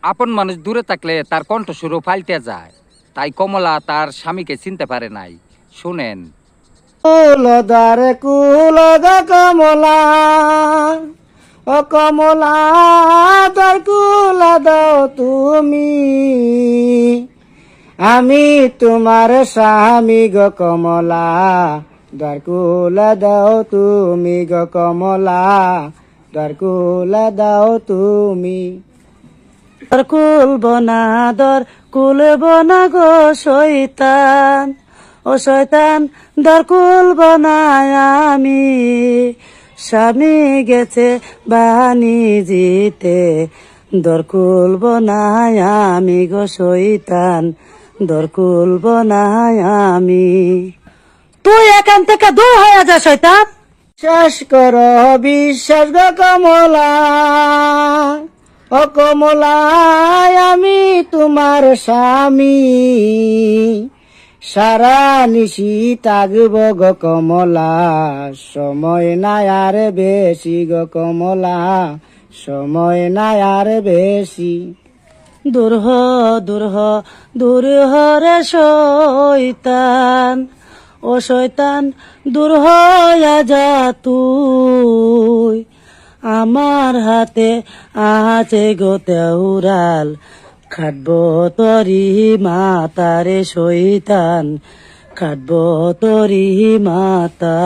আপন মানুষ দূরে থাকলে তার কণ্ঠস্বরও পাল্টে যায়, তাই কমলা তার স্বামীকে চিনতে পারে নাই। শুনেন। কুলদার কুলদ কমলা, ও কমলা তার কুলা দাও তুমি, আমি তোমার স্বামী গো কমলা, দ্বার কুলা দাও তুমি গো কমলা, দ্বার কুলা দাও তুমি। দর কুলব না, দর কুলব না গো শয়তান, ও শয়তান দর কুলব না আমি, স্বামী গেছে বানি জিতে, দর কুলব না আমি গো শয়তান, দর কুলব না আমি। তুই এখান থেকে দূর হয়ে যা শয়তান। শেষ কর বিশ্বাস গো কমলা, ও কমলা আমি তোমার স্বামী, সারা নিশি থাকব গো কমলা, সময় নাই আর বেশি গো কমলা, সময় নাই আর বেশি। দূর হ দূর হ দূর হ রে শয়তান, ও শয়তান দূর হইয়া যা তুই, আমার হাতে আছে গো তেওরাল, খাটব তরি মাতারে শয়তান, খাটব তরি মাতা।